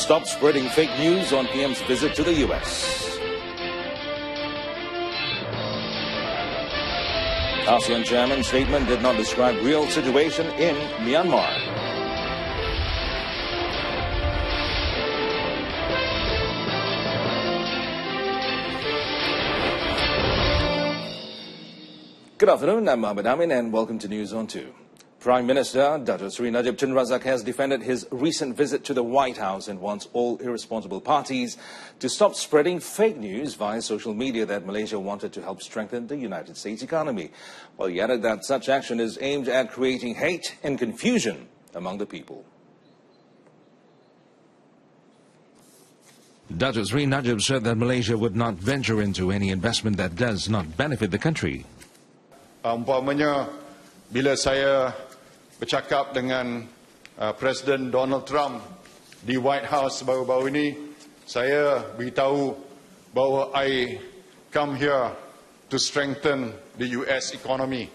stop spreading fake news on PM's visit to the U.S. ASEAN chairman's statement did not describe real situation in Myanmar. Good afternoon, I'm Mohammed Amin and welcome to News on 2. Prime Minister Dato Sri Najib Tun Razak has defended his recent visit to the White House and wants all irresponsible parties to stop spreading fake news via social media that Malaysia wanted to help strengthen the United States economy. Well, he added that such action is aimed at creating hate and confusion among the people. Dato Sri Najib said that Malaysia would not venture into any investment that does not benefit the country. Umpamanya bila saya bercakap dengan Presiden Donald Trump di White House baru-baru ini, saya beritahu bahawa I come here to strengthen the US economy.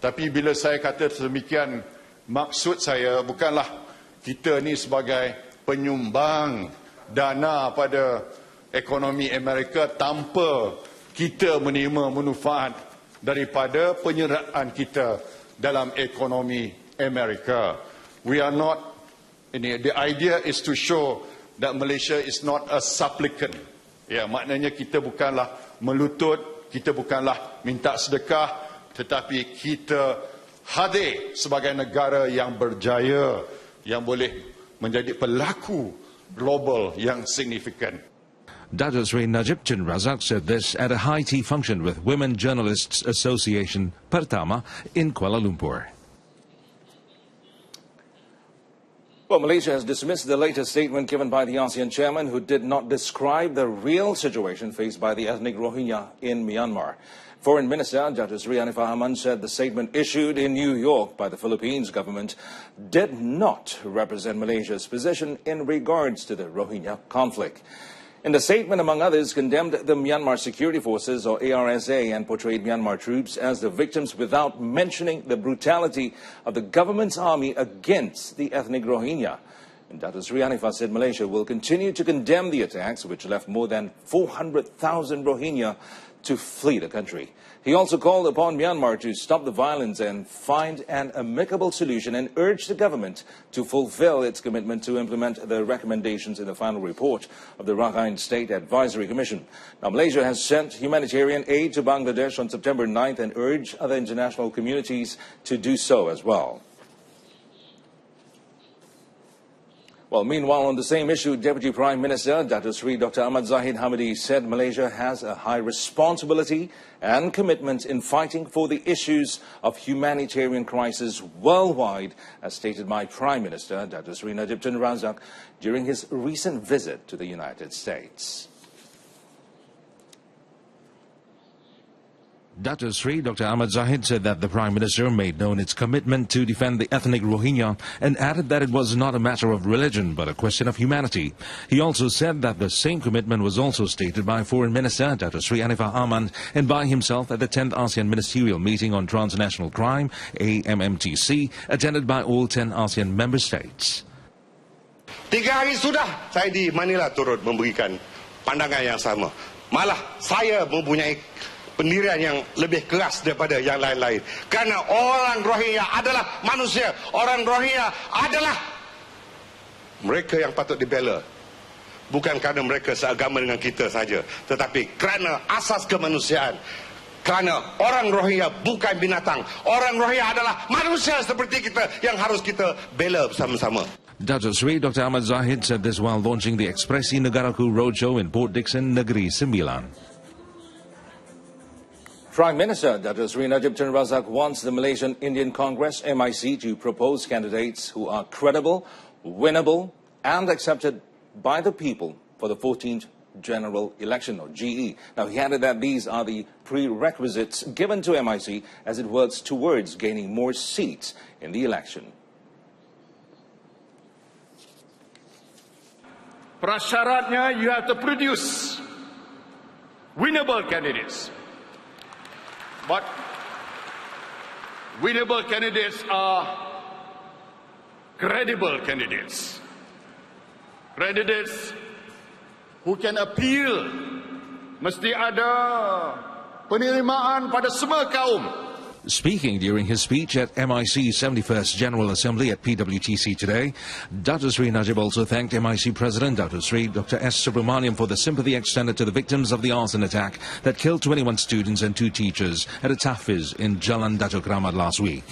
Tapi bila saya kata sedemikian, maksud saya bukanlah kita ni sebagai penyumbang dana pada ekonomi Amerika tanpa kita menerima manfaat daripada penyertaan kita dalam ekonomi Amerika. We are not, the idea is to show that Malaysia is not a supplicant. Ya, maknanya kita bukanlah melutut, kita bukanlah minta sedekah, tetapi kita hadir sebagai negara yang berjaya, yang boleh menjadi pelaku global yang signifikan. Dato Sri Najib Tun Razak said this at a high tea function with Women Journalists Association Pertama in Kuala Lumpur. Well, Malaysia has dismissed the latest statement given by the ASEAN chairman, who did not describe the real situation faced by the ethnic Rohingya in Myanmar. Foreign Minister Dato Sri Anifah Aman said the statement issued in New York by the Philippines government did not represent Malaysia's position in regards to the Rohingya conflict. In the statement, among others, condemned the Myanmar Security Forces, or ARSA, and portrayed Myanmar troops as the victims without mentioning the brutality of the government's army against the ethnic Rohingya. And Dato Sri Anifah said Malaysia will continue to condemn the attacks, which left more than 400,000 Rohingya to flee the country. He also called upon Myanmar to stop the violence and find an amicable solution, and urged the government to fulfill its commitment to implement the recommendations in the final report of the Rakhine State Advisory Commission. Now, Malaysia has sent humanitarian aid to Bangladesh on September 9th and urged other international communities to do so as well. Well, meanwhile, on the same issue, Deputy Prime Minister Dato Sri Dr. Ahmad Zahid Hamidi said Malaysia has a high responsibility and commitment in fighting for the issues of humanitarian crisis worldwide, as stated by Prime Minister Dato Sri Najib Tun Razak during his recent visit to the United States. Dato Sri Dr. Ahmad Zahid said that the Prime Minister made known its commitment to defend the ethnic Rohingya and added that it was not a matter of religion but a question of humanity. He also said that the same commitment was also stated by Foreign Minister Dato Sri Anifah Aman and by himself at the 10th ASEAN Ministerial Meeting on Transnational Crime, AMMTC, attended by all 10 ASEAN member states. 3 hari sudah saya di Manila turut memberikan pandangan yang sama. Malah saya mempunyai pendirian yang lebih keras daripada yang lain-lain. Kerana orang Rohingya adalah manusia. Orang Rohingya adalah mereka yang patut dibela. Bukan kerana mereka seagama dengan kita saja, tetapi kerana asas kemanusiaan. Kerana orang Rohingya bukan binatang. Orang Rohingya adalah manusia seperti kita yang harus kita bela bersama-sama. Dato Sri Dr. Ahmad Zahid said this while launching the Ekspresi Negaraku Roadshow in Port Dickson, Negeri Sembilan. Prime Minister Dato Sri Najib Tun Razak wants the Malaysian Indian Congress, MIC, to propose candidates who are credible, winnable, and accepted by the people for the 14th General Election, or GE. Now, he added that these are the prerequisites given to MIC as it works towards gaining more seats in the election. Prasyaratnya, you have to produce winnable candidates. But winnable candidates are credible candidates. candidates who can appeal, mesti ada penerimaan pada semua kaum. Speaking during his speech at MIC's 71st General Assembly at PWTC today, Dr. Sri Najib also thanked MIC President Dr. Sri Dr. S. Subramaniam for the sympathy extended to the victims of the arson attack that killed 21 students and 2 teachers at a tahfiz in Jalan Datuk Ramad last week.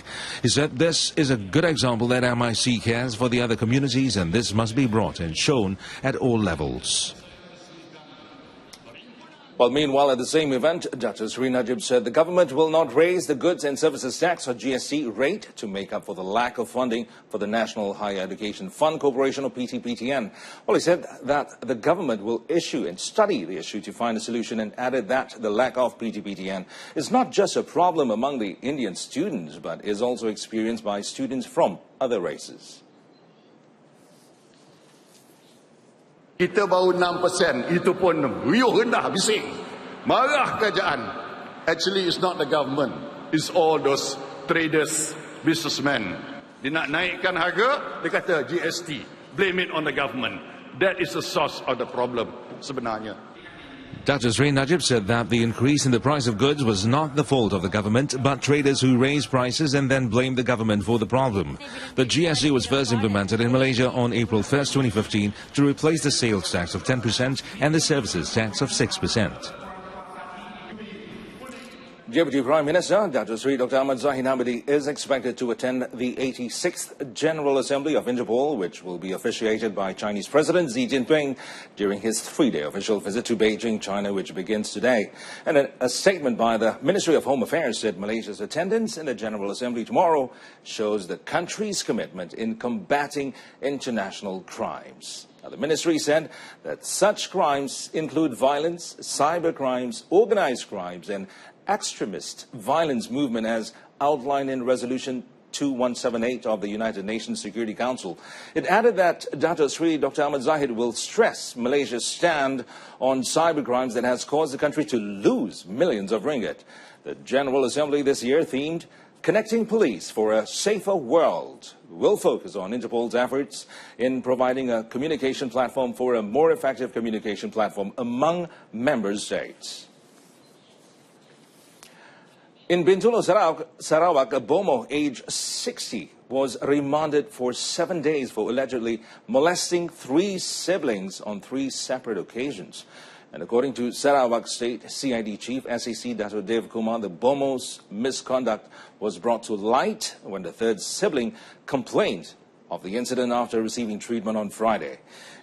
He said this is a good example that MIC cares for the other communities, and this must be brought and shown at all levels. Well, meanwhile, at the same event, Dr. Sri Najib said the government will not raise the Goods and Services Tax or GST rate to make up for the lack of funding for the National Higher Education Fund Corporation or PTPTN. Well, he said that the government will issue and study the issue to find a solution, and added that the lack of PTPTN is not just a problem among the Indian students, but is also experienced by students from other races. Kita baru 6%, itu pun riuh rendah, bising. Marah kerajaan. Actually, it's not the government. It's all those traders, businessmen. Dia nak naikkan harga, dia kata GST. Blame it on the government. That is the source of the problem sebenarnya. Dr. Sri Najib said that the increase in the price of goods was not the fault of the government, but traders who raised prices and then blamed the government for the problem. The GST was first implemented in Malaysia on April 1st, 2015 to replace the sales tax of 10% and the services tax of 6%. Deputy Prime Minister Dr. Sri Dr. Ahmad Zahid Hamidi is expected to attend the 86th General Assembly of Interpol, which will be officiated by Chinese President Xi Jinping during his 3-day official visit to Beijing, China, which begins today. And a statement by the Ministry of Home Affairs said Malaysia's attendance in the General Assembly tomorrow shows the country's commitment in combating international crimes. Now, the ministry said that such crimes include violence, cyber crimes, organized crimes, and extremist violence movement as outlined in Resolution 2178 of the United Nations Security Council. It added that Dr. Sri Dr. Ahmad Zahid will stress Malaysia's stand on cyber crimes that has caused the country to lose millions of ringgit. The General Assembly this year, themed Connecting Police for a Safer World, will focus on Interpol's efforts in providing a communication platform for a more effective communication platform among member states. In Bintulu, Sarawak, a Bomo aged 60 was remanded for 7 days for allegedly molesting 3 siblings on 3 separate occasions. And according to Sarawak State CID Chief SAC Dato Dev Kumar, the Bomo's misconduct was brought to light when the 3rd sibling complained of the incident after receiving treatment on Friday.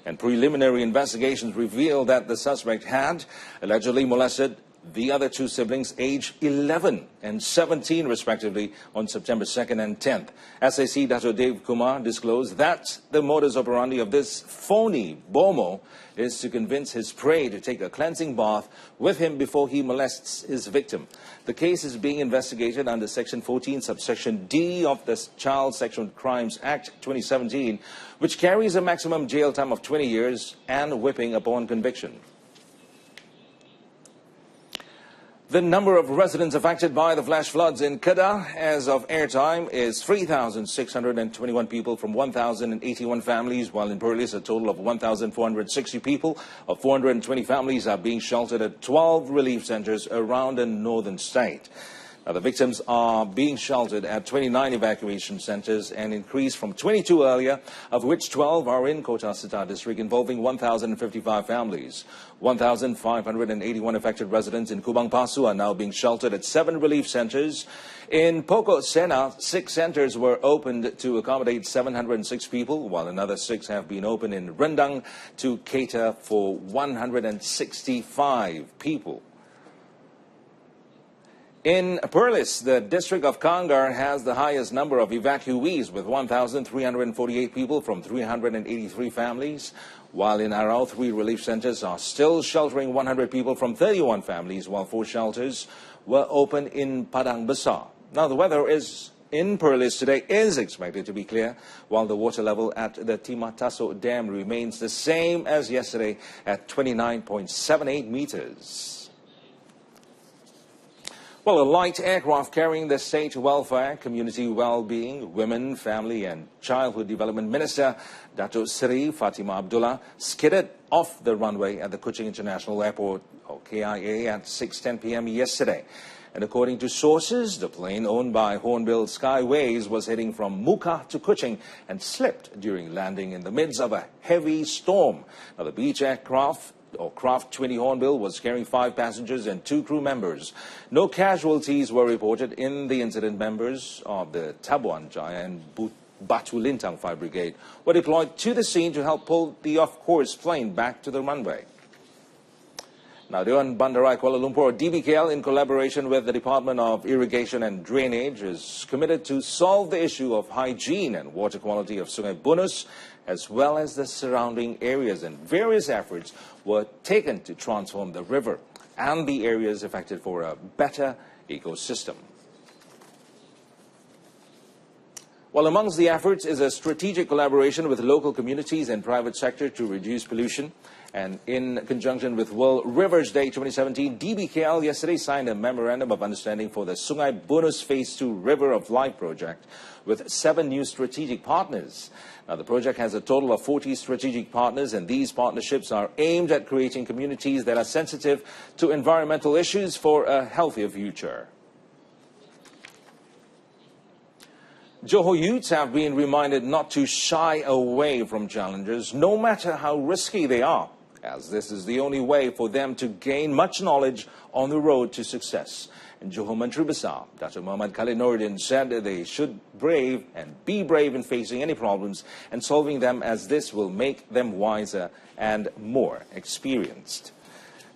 And preliminary investigations revealed that the suspect had allegedly molested the other 2 siblings, aged 11 and 17 respectively, on September 2nd and 10th. SAC Dato Dev Kumar disclosed that the modus operandi of this phony Bomo is to convince his prey to take a cleansing bath with him before he molests his victim. The case is being investigated under Section 14, subsection D of the Child Sexual Crimes Act 2017, which carries a maximum jail time of 20 years and whipping upon conviction. The number of residents affected by the flash floods in Kedah as of airtime is 3,621 people from 1,081 families, while in Perlis a total of 1,460 people of 420 families are being sheltered at 12 relief centers around the northern state. Now, the victims are being sheltered at 29 evacuation centers, and increased from 22 earlier, of which 12 are in Kota Sita district, involving 1,055 families. 1,581 affected residents in Kubang Pasu are now being sheltered at 7 relief centers. In Pokok Sena, 6 centers were opened to accommodate 706 people, while another 6 have been opened in Rendang to cater for 165 people. In Perlis, the district of Kangar has the highest number of evacuees, with 1,348 people from 383 families, while in Arau, 3 relief centers are still sheltering 100 people from 31 families, while 4 shelters were open in Padang Besar. Now, the weather in Perlis today is expected to be clear, while the water level at the Timataso Dam remains the same as yesterday at 29.78 meters. Well, a light aircraft carrying the State Welfare, Community Well-being, Women, Family and Childhood Development Minister Dato Seri Fatimah Abdullah skidded off the runway at the Kuching International Airport, or KIA, at 6:10 p.m. yesterday. And according to sources, the plane owned by Hornbill Skyways was heading from Muka to Kuching and slipped during landing in the midst of a heavy storm. Now, the beach aircraft, or Craft 20 Hornbill, was carrying 5 passengers and 2 crew members. No casualties were reported in the incident. Members of the Tabuan Jaya and Batu Lintang Fire Brigade were deployed to the scene to help pull the off-course plane back to the runway. Now, Dewan Bandaraya Kuala Lumpur, DBKL, in collaboration with the Department of Irrigation and Drainage, is committed to solve the issue of hygiene and water quality of Sungai Bunus, as well as the surrounding areas, and various efforts were taken to transform the river and the areas affected for a better ecosystem. Well, amongst the efforts is a strategic collaboration with local communities and private sector to reduce pollution. And in conjunction with World Rivers Day 2017, DBKL yesterday signed a memorandum of understanding for the Sungai Bunus Phase 2 River of Life project with 7 new strategic partners. Now, the project has a total of 40 strategic partners, and these partnerships are aimed at creating communities that are sensitive to environmental issues for a healthier future. Johor youths have been reminded not to shy away from challenges, no matter how risky they are, as this is the only way for them to gain much knowledge on the road to success. And Johor Menteri Besar, Dr. Muhammad Khalid Noordin, said that they should brave and be brave in facing any problems and solving them, as this will make them wiser and more experienced.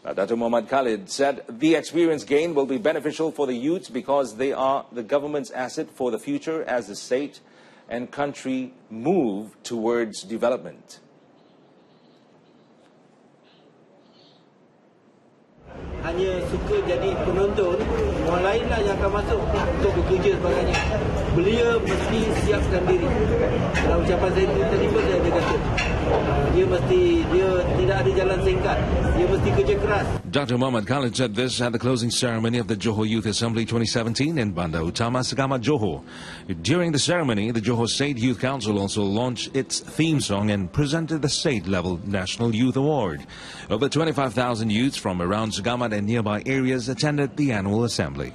Now, Dr. Muhammad Khalid said the experience gained will be beneficial for the youth because they are the government's asset for the future as the state and country move towards development. Hanya suka jadi penonton, orang lainlah yang akan masuk untuk bekerja sebagainya. Belia mesti siapkan diri. Dalam ucapan saya tadi pun saya kata, dia tidak ada jalan singkat. Dia mesti kerja keras. Dr. Muhammad Khalid said this at the closing ceremony of the Johor Youth Assembly 2017 in Bandar Utama, Segamat, Johor. During the ceremony, the Johor State Youth Council also launched its theme song and presented the state-level National Youth Award. Over 25,000 youths from around Segamat and nearby areas attended the annual assembly.